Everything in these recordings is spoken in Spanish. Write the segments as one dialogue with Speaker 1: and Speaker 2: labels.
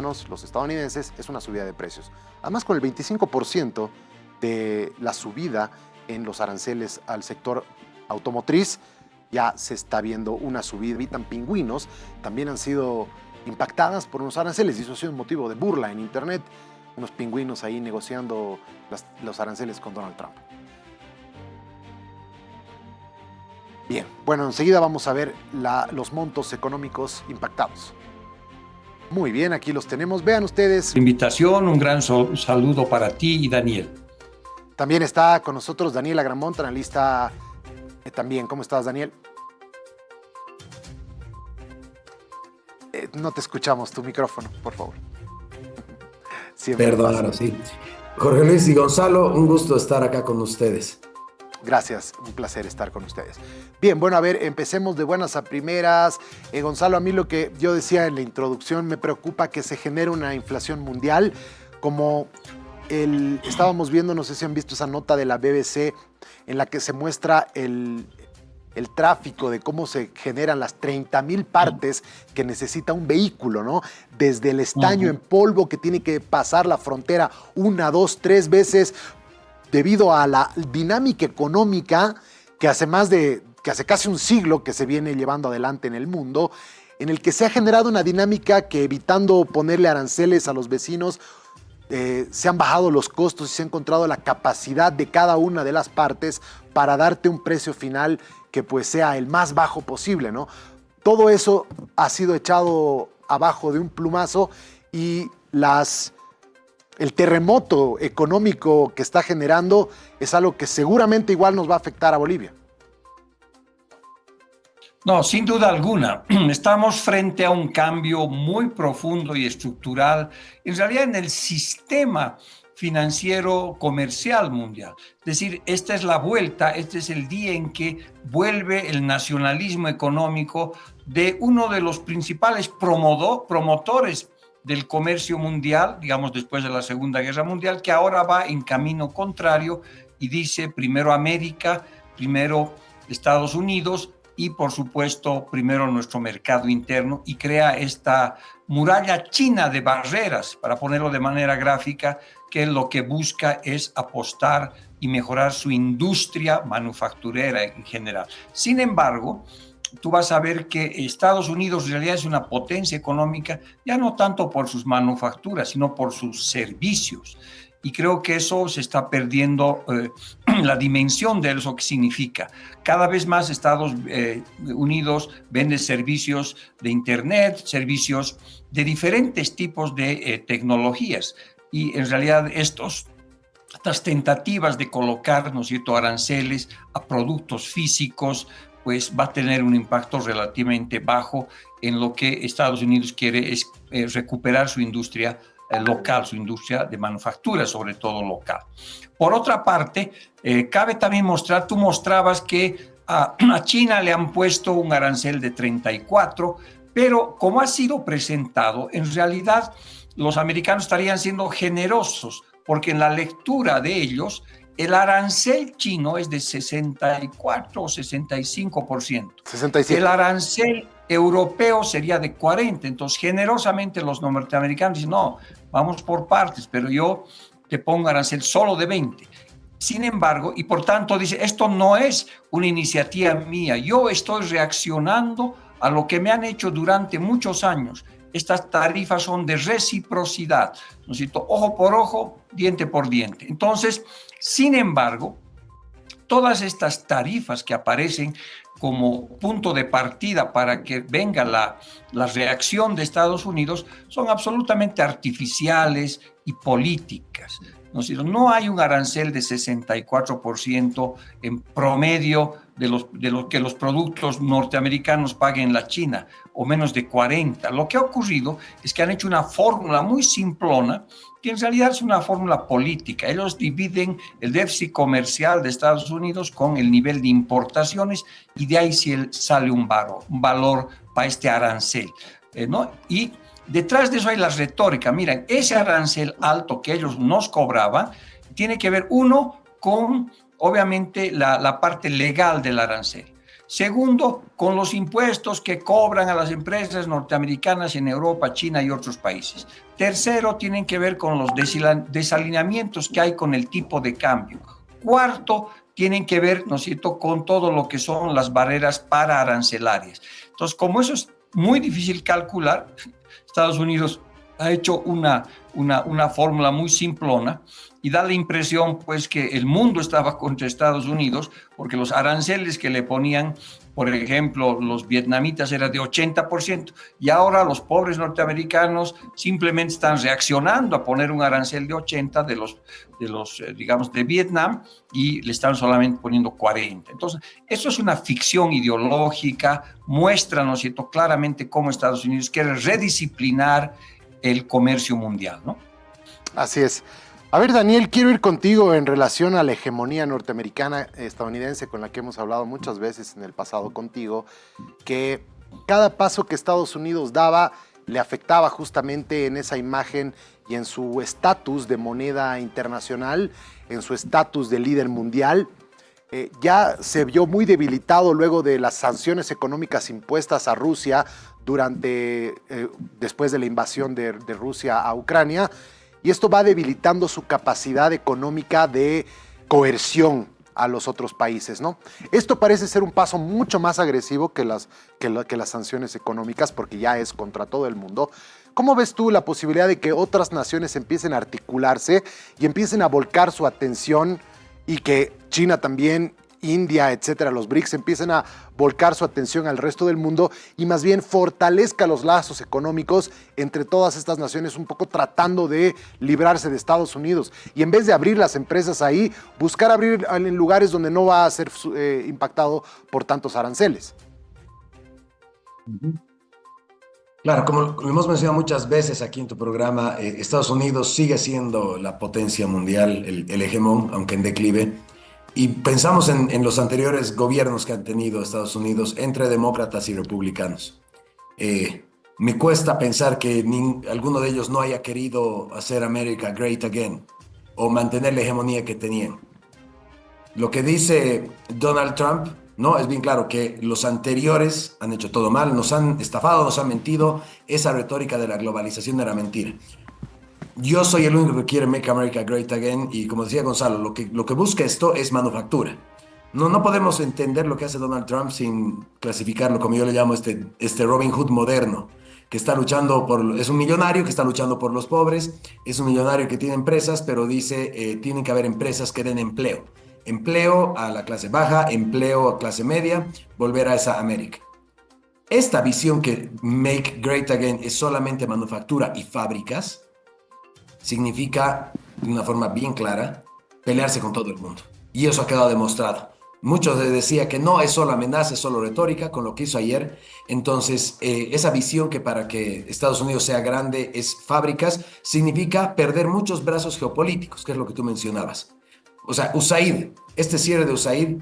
Speaker 1: los estadounidenses, es una subida de precios. Además, con el 25% de la subida en los aranceles al sector automotriz, ya se está viendo una subida. Habitan pingüinos, también han sido impactadas por unos aranceles, y eso ha sido un motivo de burla en Internet, unos pingüinos ahí negociando los aranceles con Donald Trump. Bien, bueno, enseguida vamos a ver los montos económicos impactados. Muy bien, aquí los tenemos. Vean ustedes.
Speaker 2: Invitación, un gran saludo para ti y Daniel.
Speaker 1: También está con nosotros Daniel Agramont, analista también. ¿Cómo estás, Daniel? No te escuchamos, tu micrófono, por favor.
Speaker 3: Perdón, ahora sí. Jorge Luis y Gonzalo, un gusto estar acá con ustedes.
Speaker 1: Gracias, un placer estar con ustedes. Bien, bueno, a ver, empecemos de buenas a primeras. Gonzalo, a mí lo que yo decía en la introducción, me preocupa que se genere una inflación mundial, como estábamos viendo, no sé si han visto esa nota de la BBC, en la que se muestra el tráfico de cómo se generan las 30,000 partes que necesita un vehículo, ¿no? Desde el estaño en polvo que tiene que pasar la frontera 1, 2, 3 veces, debido a la dinámica económica que hace casi un siglo que se viene llevando adelante en el mundo, en el que se ha generado una dinámica que, evitando ponerle aranceles a los vecinos, se han bajado los costos y se ha encontrado la capacidad de cada una de las partes para darte un precio final que pues sea el más bajo posible, ¿no? Todo eso ha sido echado abajo de un plumazo, y el terremoto económico que está generando es algo que seguramente igual nos va a afectar a Bolivia.
Speaker 2: No, sin duda alguna. Estamos frente a un cambio muy profundo y estructural, en realidad en el sistema financiero comercial mundial. Es decir, esta es la vuelta, este es el día en que vuelve el nacionalismo económico de uno de los principales promotores del comercio mundial, digamos después de la Segunda Guerra Mundial, que ahora va en camino contrario y dice primero América, primero Estados Unidos y por supuesto primero nuestro mercado interno, y crea esta muralla china de barreras, para ponerlo de manera gráfica, que lo que busca es apostar y mejorar su industria manufacturera en general. Sin embargo, tú vas a ver que Estados Unidos en realidad es una potencia económica, ya no tanto por sus manufacturas, sino por sus servicios. Y creo que eso se está perdiendo la dimensión de eso que significa. Cada vez más Estados Unidos vende servicios de Internet, servicios de diferentes tipos de tecnologías. Y en realidad estas tentativas de colocar, ¿no es cierto?, aranceles a productos físicos, pues va a tener un impacto relativamente bajo en lo que Estados Unidos quiere es recuperar su industria local, su industria de manufactura, sobre todo local. Por otra parte, cabe también mostrar, tú mostrabas que a China le han puesto un arancel de 34, pero como ha sido presentado, en realidad los americanos estarían siendo generosos, porque en la lectura de ellos, el arancel chino es de 64 o 65%.
Speaker 1: 67.
Speaker 2: El arancel europeo sería de 40%. Entonces, generosamente los norteamericanos dicen, no, vamos por partes, pero yo te pongo arancel solo de 20%. Sin embargo, y por tanto dice, esto no es una iniciativa mía, yo estoy reaccionando a lo que me han hecho durante muchos años. Estas tarifas son de reciprocidad, ¿no es cierto? Ojo por ojo, diente por diente. Entonces, sin embargo, todas estas tarifas que aparecen como punto de partida para que venga la reacción de Estados Unidos son absolutamente artificiales y políticas. No hay un arancel de 64% en promedio de lo que los productos norteamericanos paguen en la China, o menos de 40%. Lo que ha ocurrido es que han hecho una fórmula muy simplona, que en realidad es una fórmula política. Ellos dividen el déficit comercial de Estados Unidos con el nivel de importaciones, y de ahí sale un valor para este arancel, ¿no? Y detrás de eso hay la retórica. Miren, ese arancel alto que ellos nos cobraban tiene que ver, uno, con obviamente la parte legal del arancel. Segundo, con los impuestos que cobran a las empresas norteamericanas en Europa, China y otros países. Tercero, tienen que ver con los desalineamientos que hay con el tipo de cambio. Cuarto, tienen que ver, ¿no es cierto?, con todo lo que son las barreras pararancelarias. Entonces, como eso es muy difícil calcular, Estados Unidos ha hecho una fórmula muy simplona y da la impresión pues que el mundo estaba contra Estados Unidos porque los aranceles que le ponían, por ejemplo, los vietnamitas era de 80% y ahora los pobres norteamericanos simplemente están reaccionando a poner un arancel de 80 digamos, de Vietnam y le están solamente poniendo 40. Entonces, eso es una ficción ideológica, muestra, ¿no es cierto?, claramente cómo Estados Unidos quiere redisciplinar el comercio mundial, ¿no?
Speaker 1: Así es. A ver, Daniel, quiero ir contigo en relación a la hegemonía norteamericana estadounidense con la que hemos hablado muchas veces en el pasado contigo, que cada paso que Estados Unidos daba le afectaba justamente en esa imagen y en su estatus de moneda internacional, en su estatus de líder mundial. Ya se vio muy debilitado luego de las sanciones económicas impuestas a Rusia después de la invasión de Rusia a Ucrania, y esto va debilitando su capacidad económica de coerción a los otros países, ¿no? Esto parece ser un paso mucho más agresivo que las sanciones económicas, porque ya es contra todo el mundo. ¿Cómo ves tú la posibilidad de que otras naciones empiecen a articularse y empiecen a volcar su atención, y que China también, India, etcétera, los BRICS, empiecen a volcar su atención al resto del mundo y más bien fortalezca los lazos económicos entre todas estas naciones, un poco tratando de librarse de Estados Unidos? Y en vez de abrir las empresas ahí, buscar abrir en lugares donde no va a ser impactado por tantos aranceles.
Speaker 3: Claro, como lo hemos mencionado muchas veces aquí en tu programa, Estados Unidos sigue siendo la potencia mundial, el hegemón, aunque en declive. Y pensamos en los anteriores gobiernos que han tenido Estados Unidos entre demócratas y republicanos. Me cuesta pensar que alguno de ellos no haya querido hacer America Great Again o mantener la hegemonía que tenían. Lo que dice Donald Trump, no, es bien claro que los anteriores han hecho todo mal, nos han estafado, nos han mentido. Esa retórica de la globalización era mentira. Yo soy el único que quiere Make America Great Again, y como decía Gonzalo, lo que busca esto es manufactura. No podemos entender lo que hace Donald Trump sin clasificarlo, como yo le llamo este Robin Hood moderno, que está luchando es un millonario que está luchando por los pobres, es un millonario que tiene empresas, pero dice tienen que haber empresas que den empleo. Empleo a la clase baja, empleo a clase media, volver a esa América. Esta visión que Make Great Again es solamente manufactura y fábricas, significa, de una forma bien clara, pelearse con todo el mundo. Y eso ha quedado demostrado. Muchos decían que no es solo amenaza, es solo retórica, con lo que hizo ayer. Entonces, esa visión que para que Estados Unidos sea grande es fábricas, significa perder muchos brazos geopolíticos, que es lo que tú mencionabas. O sea, USAID, este cierre de USAID,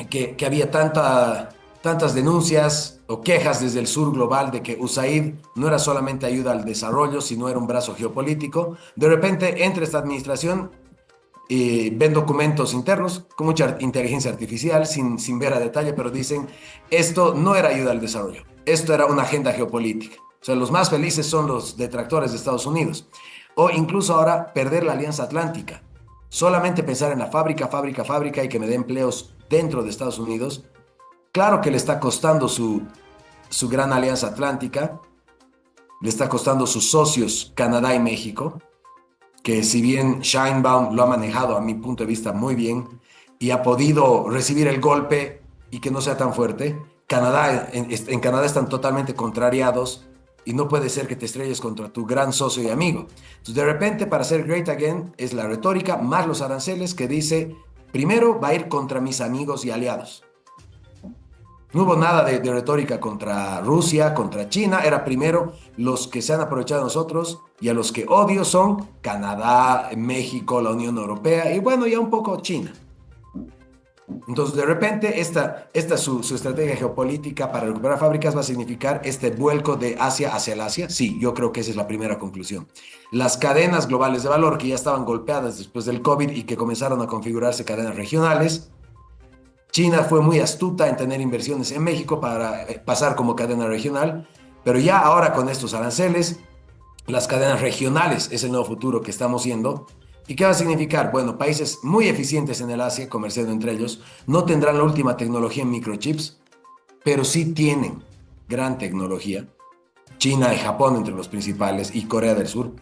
Speaker 3: que había tantas denuncias o quejas desde el sur global de que USAID no era solamente ayuda al desarrollo, sino era un brazo geopolítico. De repente entra esta administración y ven documentos internos con mucha inteligencia artificial, sin ver a detalle, pero dicen, esto no era ayuda al desarrollo, esto era una agenda geopolítica. O sea, los más felices son los detractores de Estados Unidos. O incluso ahora perder la Alianza Atlántica. Solamente pensar en la fábrica y que me dé empleos dentro de Estados Unidos. Claro que le está costando su gran Alianza Atlántica, le está costando sus socios Canadá y México, que si bien Sheinbaum lo ha manejado a mi punto de vista muy bien y ha podido recibir el golpe y que no sea tan fuerte, en Canadá están totalmente contrariados y no puede ser que te estrelles contra tu gran socio y amigo. Entonces, de repente, para ser Great Again es la retórica más los aranceles que dice, primero va a ir contra mis amigos y aliados. No hubo nada de retórica contra Rusia, contra China, era primero los que se han aprovechado de nosotros, y a los que odio son Canadá, México, la Unión Europea y bueno, ya un poco China. Entonces, de repente, esta su estrategia geopolítica para recuperar fábricas va a significar este vuelco de Asia hacia el Asia. Sí, yo creo que esa es la primera conclusión. Las cadenas globales de valor que ya estaban golpeadas después del COVID y que comenzaron a configurarse cadenas regionales, China fue muy astuta en tener inversiones en México para pasar como cadena regional, pero ya ahora con estos aranceles, las cadenas regionales es el nuevo futuro que estamos yendo. ¿Y qué va a significar? Bueno, países muy eficientes en el Asia, comerciando entre ellos, no tendrán la última tecnología en microchips, pero sí tienen gran tecnología. China y Japón entre los principales y Corea del Sur.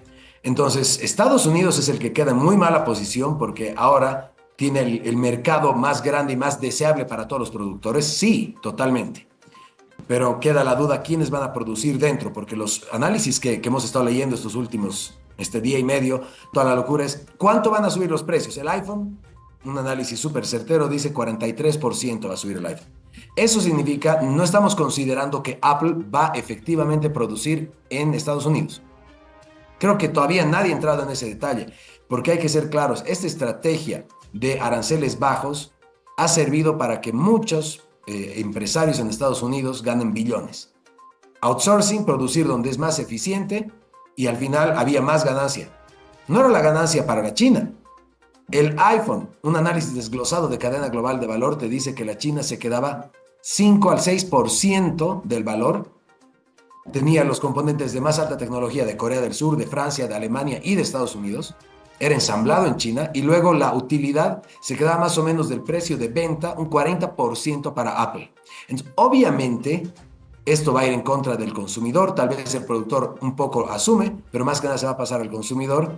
Speaker 3: Entonces, Estados Unidos es el que queda en muy mala posición porque ahora tiene el mercado más grande y más deseable para todos los productores. Sí, totalmente. Pero queda la duda quiénes van a producir dentro, porque los análisis que hemos estado leyendo estos últimos día y medio, toda la locura es ¿cuánto van a subir los precios? El iPhone, un análisis súper certero, dice 43% va a subir el iPhone. Eso significa, no estamos considerando que Apple va efectivamente a producir en Estados Unidos. Creo que todavía nadie ha entrado en ese detalle, porque hay que ser claros, esta estrategia de aranceles bajos ha servido para que muchos empresarios en Estados Unidos ganen billones. Outsourcing, producir donde es más eficiente y al final había más ganancia. No era la ganancia para la China. El iPhone, un análisis desglosado de cadena global de valor, te dice que la China se quedaba 5 al 6% del valor. Tenía los componentes de más alta tecnología de Corea del Sur, de Francia, de Alemania y de Estados Unidos. Era ensamblado en China y luego la utilidad se quedaba más o menos del precio de venta, un 40% para Apple. Entonces, obviamente, esto va a ir en contra del consumidor. Tal vez el productor un poco asume, pero más que nada se va a pasar al consumidor.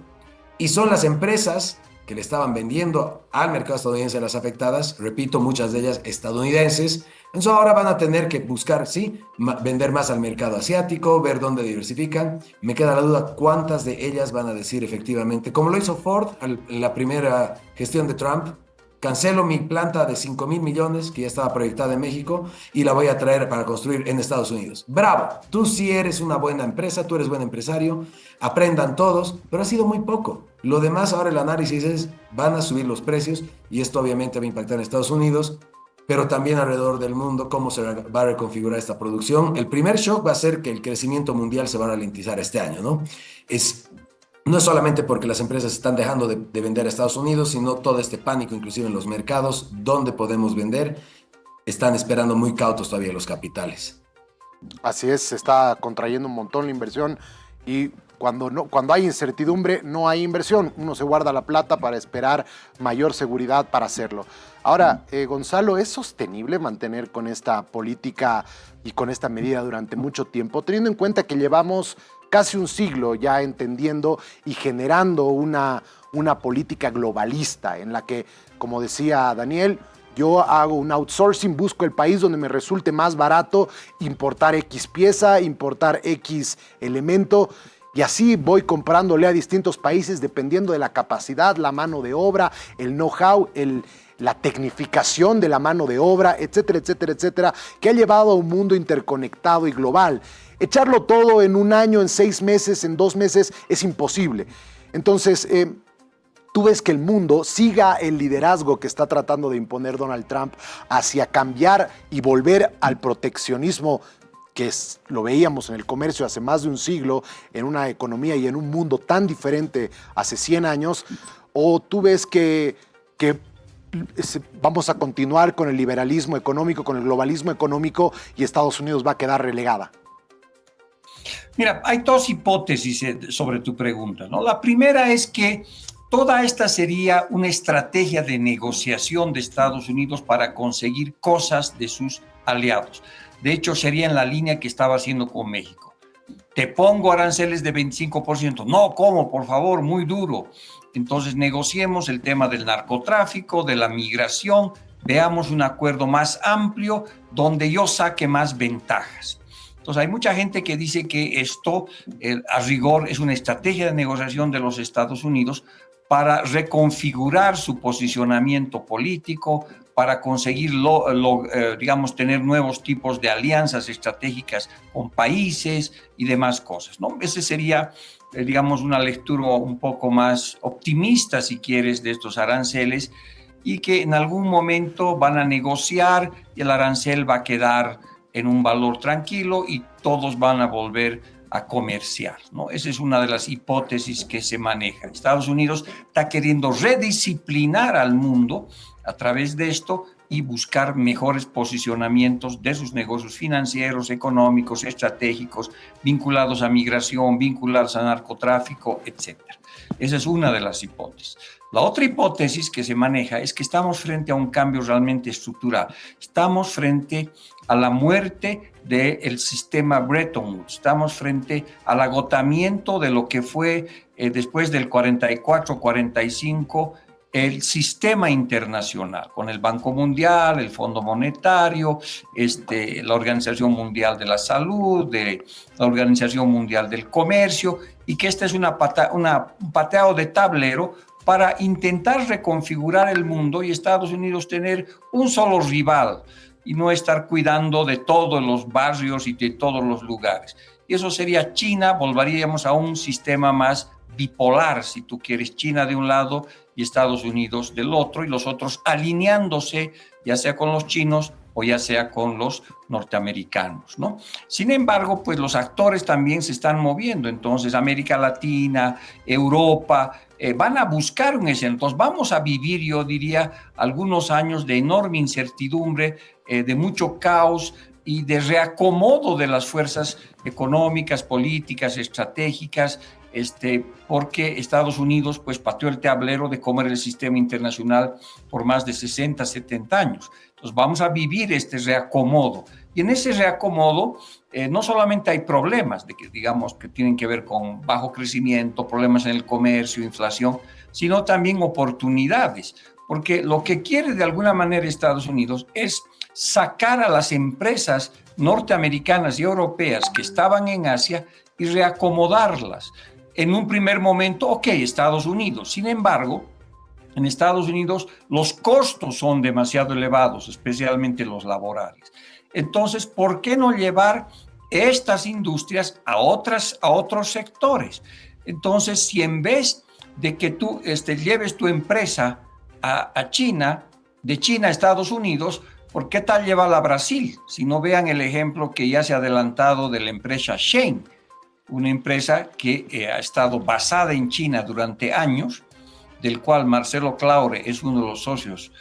Speaker 3: Y son las empresas que le estaban vendiendo al mercado estadounidense las afectadas, repito, muchas de ellas estadounidenses. Entonces ahora van a tener que buscar, sí, vender más al mercado asiático, ver dónde diversifican. Me queda la duda cuántas de ellas van a decir efectivamente, como lo hizo Ford en la primera gestión de Trump, cancelo mi planta de 5,000 millones que ya estaba proyectada en México y la voy a traer para construir en Estados Unidos. Bravo, tú sí eres una buena empresa, tú eres buen empresario, aprendan todos, pero ha sido muy poco. Lo demás ahora el análisis es, van a subir los precios y esto obviamente va a impactar en Estados Unidos, pero también alrededor del mundo, cómo se va a reconfigurar esta producción. El primer shock va a ser que el crecimiento mundial se va a ralentizar este año, ¿no? No es solamente porque las empresas están dejando de vender a Estados Unidos, sino todo este pánico, inclusive en los mercados, donde podemos vender, están esperando muy cautos todavía los capitales.
Speaker 1: Así es, se está contrayendo un montón la inversión y cuando hay incertidumbre no hay inversión. Uno se guarda la plata para esperar mayor seguridad para hacerlo. Ahora, Gonzalo, ¿es sostenible mantener con esta política y con esta medida durante mucho tiempo, teniendo en cuenta que llevamos casi un siglo ya entendiendo y generando una política globalista en la que, como decía Daniel, yo hago un outsourcing, busco el país donde me resulte más barato importar X pieza, importar X elemento, y así voy comprándole a distintos países dependiendo de la capacidad, la mano de obra, el know-how, la tecnificación de la mano de obra, etcétera, etcétera, etcétera, que ha llevado a un mundo interconectado y global. Echarlo todo en un año, en 6 meses, en 2 meses, es imposible. Entonces, tú ves que el mundo siga el liderazgo que está tratando de imponer Donald Trump hacia cambiar y volver al proteccionismo que lo veíamos en el comercio hace más de un siglo, en una economía y en un mundo tan diferente hace 100 años, o tú ves que vamos a continuar con el liberalismo económico, con el globalismo económico y Estados Unidos va a quedar relegada.
Speaker 2: Mira, hay 2 hipótesis sobre tu pregunta, ¿no? La primera es que toda esta sería una estrategia de negociación de Estados Unidos para conseguir cosas de sus aliados. De hecho, sería en la línea que estaba haciendo con México. Te pongo aranceles de 25%. No, ¿cómo? Por favor, muy duro. Entonces negociemos el tema del narcotráfico, de la migración, veamos un acuerdo más amplio donde yo saque más ventajas. Entonces hay mucha gente que dice que esto, a rigor, es una estrategia de negociación de los Estados Unidos para reconfigurar su posicionamiento político, para conseguir, digamos, tener nuevos tipos de alianzas estratégicas con países y demás cosas, ¿no? Ese sería, digamos, una lectura un poco más optimista, si quieres, de estos aranceles y que en algún momento van a negociar y el arancel va a quedar en un valor tranquilo y todos van a volver a comerciar, ¿no? Esa es una de las hipótesis que se maneja. Estados Unidos está queriendo redisciplinar al mundo a través de esto y buscar mejores posicionamientos de sus negocios financieros, económicos, estratégicos, vinculados a migración, vinculados a narcotráfico, etc. Esa es una de las hipótesis. La otra hipótesis que se maneja es que estamos frente a un cambio realmente estructural. Estamos frente a la muerte del sistema Bretton Woods. Estamos frente al agotamiento de lo que fue después del 44-45 el sistema internacional, con el Banco Mundial, el Fondo Monetario, la Organización Mundial de la Salud, la Organización Mundial del Comercio, y que este es un pateado de tablero para intentar reconfigurar el mundo y Estados Unidos tener un solo rival y no estar cuidando de todos los barrios y de todos los lugares. Y eso sería China, volveríamos a un sistema más bipolar, si tú quieres, China de un lado y Estados Unidos del otro, y los otros alineándose, ya sea con los chinos o ya sea con los norteamericanos, ¿no? Sin embargo, pues los actores también se están moviendo, entonces América Latina, Europa, van a buscar un escenario. Entonces vamos a vivir, yo diría, algunos años de enorme incertidumbre, de mucho caos y de reacomodo de las fuerzas económicas, políticas, estratégicas, porque Estados Unidos pues pateó el tablero de comer el sistema internacional por más de 60, 70 años. Entonces vamos a vivir este reacomodo. Y en ese reacomodo no solamente hay problemas digamos, que tienen que ver con bajo crecimiento, problemas en el comercio, inflación, sino también oportunidades. Porque lo que quiere de alguna manera Estados Unidos es sacar a las empresas norteamericanas y europeas que estaban en Asia y reacomodarlas. En un primer momento, ok, Estados Unidos. Sin embargo, en Estados Unidos los costos son demasiado elevados, especialmente los laborales. Entonces, ¿por qué no llevar estas industrias a otros sectores? Entonces, si en vez de que tú lleves tu empresa a China, de China a Estados Unidos, ¿por qué tal llevarla a Brasil? Si no, vean el ejemplo que ya se ha adelantado de la empresa Shein, una empresa que ha estado basada en China durante años, del cual Marcelo Claure es uno de los socios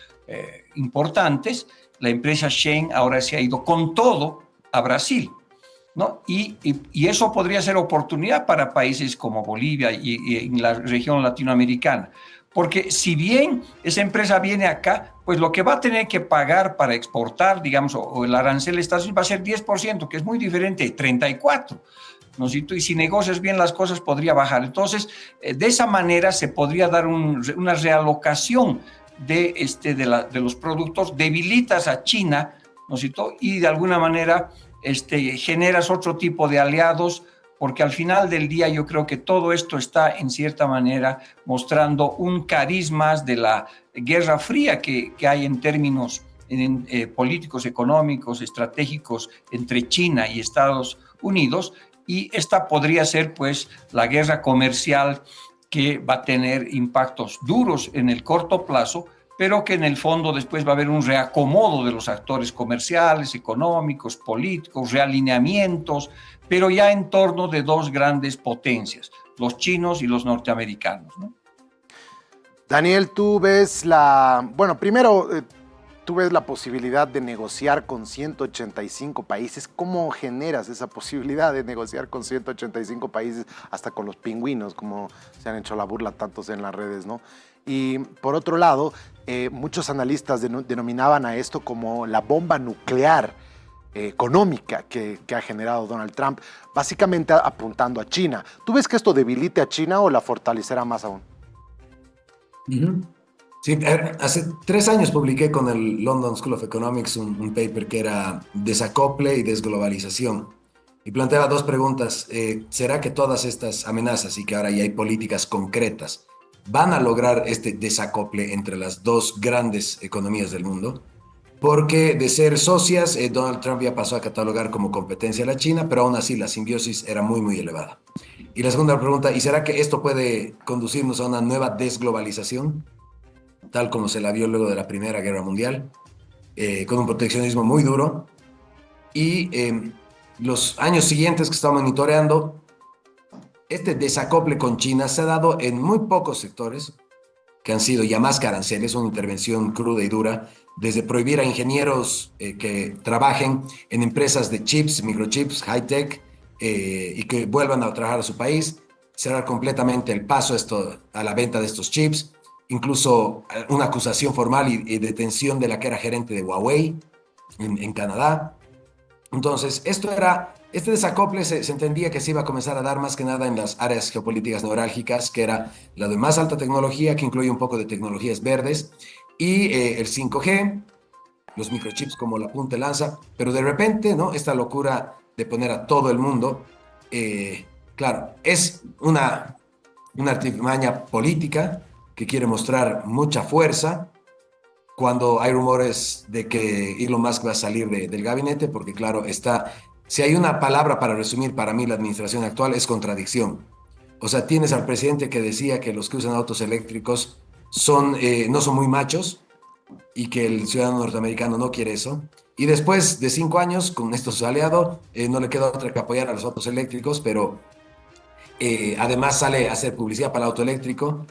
Speaker 2: importantes. La empresa Shein ahora se ha ido con todo a Brasil, ¿no? Y eso podría ser oportunidad para países como Bolivia y en la región latinoamericana. Porque si bien esa empresa viene acá, pues lo que va a tener que pagar para exportar, digamos, o el arancel de Estados Unidos va a ser 10%, que es muy diferente de 34%. ¿No? Y si negocias bien las cosas, podría bajar. Entonces, de esa manera se podría dar una realocación de los productos, debilitas a China, ¿no? Y de alguna manera generas otro tipo de aliados, porque al final del día yo creo que todo esto está en cierta manera mostrando un carisma de la Guerra Fría que hay en términos políticos, económicos, estratégicos entre China y Estados Unidos, y esta podría ser pues la guerra comercial que va a tener impactos duros en el corto plazo, pero que en el fondo después va a haber un reacomodo de los actores comerciales, económicos, políticos, realineamientos, pero ya en torno de dos grandes potencias, los chinos y los norteamericanos, ¿no?
Speaker 1: Daniel, tú ves tú ves la posibilidad de negociar con 185 países. ¿Cómo generas esa posibilidad de negociar con 185 países, hasta con los pingüinos, como se han hecho la burla tantos en las redes, ¿no? Y por otro lado, muchos analistas denominaban a esto como la bomba nuclear económica que ha generado Donald Trump, básicamente apuntando a China. ¿Tú ves que esto debilite a China o la fortalecerá más aún?
Speaker 3: Sí, hace 3 años publiqué con el London School of Economics un paper que era desacople y desglobalización. Y planteaba 2 preguntas. ¿Será que todas estas amenazas y que ahora ya hay políticas concretas van a lograr este desacople entre las 2 grandes economías del mundo? Porque de ser socias, Donald Trump ya pasó a catalogar como competencia a la China, pero aún así la simbiosis era muy, muy elevada. Y la segunda pregunta, ¿y será que esto puede conducirnos a una nueva desglobalización, tal como se la vio luego de la Primera Guerra Mundial, con un proteccionismo muy duro? Y los años siguientes que estamos monitoreando, este desacople con China se ha dado en muy pocos sectores que han sido ya más que aranceles, una intervención cruda y dura, desde prohibir a ingenieros que trabajen en empresas de chips, microchips, high-tech, y que vuelvan a trabajar a su país, cerrar completamente el paso a la venta de estos chips, incluso una acusación formal y detención de la que era gerente de Huawei en Canadá. Entonces, este desacople se entendía que se iba a comenzar a dar más que nada en las áreas geopolíticas neurálgicas, que era la de más alta tecnología, que incluye un poco de tecnologías verdes, y el 5G, los microchips como la punta de lanza, pero de repente, ¿no? Esta locura de poner a todo el mundo, claro, es una artimaña política que quiere mostrar mucha fuerza, cuando hay rumores de que Elon Musk va a salir del gabinete, porque claro, si hay una palabra para resumir para mí la administración actual es contradicción. O sea, tienes al presidente que decía que los que usan autos eléctricos no son muy machos y que el ciudadano norteamericano no quiere eso. Y después de 5 años, con esto su aliado, no le queda otra que apoyar a los autos eléctricos, pero además sale a hacer publicidad para el auto eléctrico.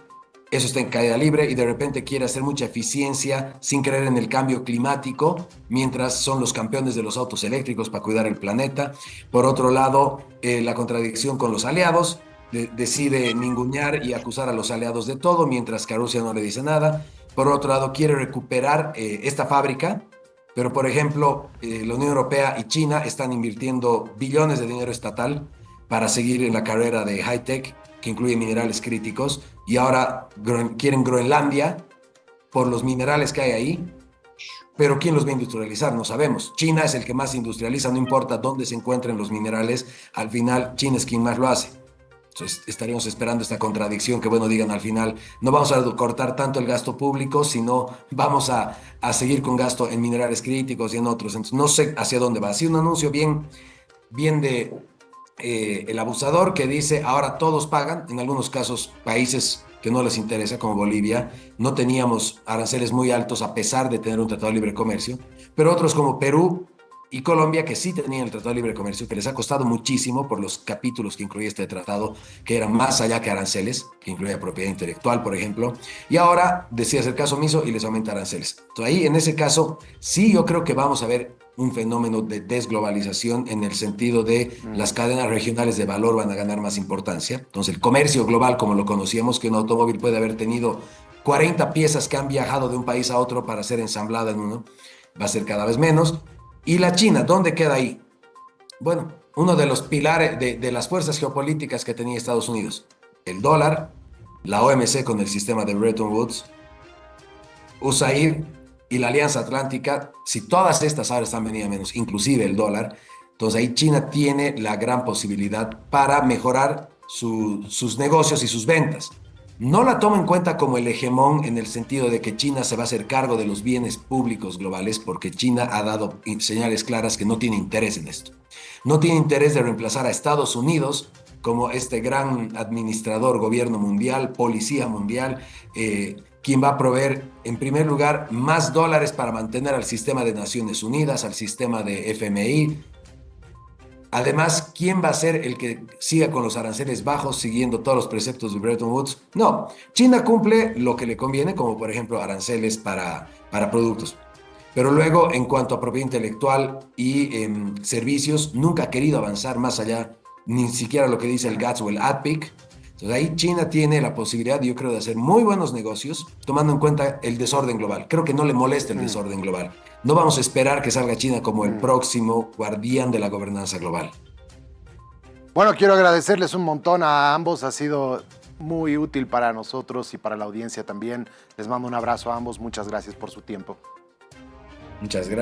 Speaker 3: Eso está en caída libre y de repente quiere hacer mucha eficiencia sin creer en el cambio climático, mientras son los campeones de los autos eléctricos para cuidar el planeta. Por otro lado, la contradicción con los aliados, decide ningunear y acusar a los aliados de todo, mientras que a Rusia no le dice nada. Por otro lado, quiere recuperar esta fábrica, pero por ejemplo, la Unión Europea y China están invirtiendo billones de dinero estatal para seguir en la carrera de high-tech, que incluye minerales críticos, y ahora quieren Groenlandia por los minerales que hay ahí, pero ¿quién los va a industrializar? No sabemos. China es el que más industrializa, no importa dónde se encuentren los minerales, al final China es quien más lo hace. Entonces estaríamos esperando esta contradicción, que bueno, digan al final, no vamos a cortar tanto el gasto público, sino vamos a seguir con gasto en minerales críticos y en otros. Entonces no sé hacia dónde va. Así un anuncio bien de el abusador, que dice ahora todos pagan. En algunos casos países que no les interesa, como Bolivia, no teníamos aranceles muy altos a pesar de tener un tratado de libre comercio, pero otros como Perú y Colombia, que sí tenían el tratado de libre comercio, que les ha costado muchísimo por los capítulos que incluía este tratado, que eran más allá que aranceles, que incluía propiedad intelectual, por ejemplo, y ahora decide hacer caso omiso y les aumenta aranceles. Entonces ahí, en ese caso, sí yo creo que vamos a ver un fenómeno de desglobalización, en el sentido de las cadenas regionales de valor van a ganar más importancia. Entonces el comercio global, como lo conocíamos, que un automóvil puede haber tenido 40 piezas que han viajado de un país a otro para ser ensamblada en uno, va a ser cada vez menos. ¿Y la China, dónde queda ahí? Bueno, uno de los pilares de las fuerzas geopolíticas que tenía Estados Unidos, el dólar, la OMC con el sistema de Bretton Woods, USAID y la Alianza Atlántica. Si todas estas ahora están venidas menos, inclusive el dólar, entonces ahí China tiene la gran posibilidad para mejorar sus negocios y sus ventas. No la tomo en cuenta como el hegemón, en el sentido de que China se va a hacer cargo de los bienes públicos globales, porque China ha dado señales claras que no tiene interés en esto. No tiene interés de reemplazar a Estados Unidos como este gran administrador, gobierno mundial, policía mundial, quien va a proveer, en primer lugar, más dólares para mantener al sistema de Naciones Unidas, al sistema de FMI. Además, ¿quién va a ser el que siga con los aranceles bajos, siguiendo todos los preceptos de Bretton Woods? No, China cumple lo que le conviene, como por ejemplo aranceles para productos. Pero luego, en cuanto a propiedad intelectual y servicios, nunca ha querido avanzar más allá, ni siquiera lo que dice el GATS o el ADPIC. Entonces ahí China tiene la posibilidad, yo creo, de hacer muy buenos negocios, tomando en cuenta el desorden global. Creo que no le molesta el desorden global. No vamos a esperar que salga China como el próximo guardián de la gobernanza global.
Speaker 1: Bueno, quiero agradecerles un montón a ambos. Ha sido muy útil para nosotros y para la audiencia también. Les mando un abrazo a ambos. Muchas gracias por su tiempo.
Speaker 3: Muchas gracias.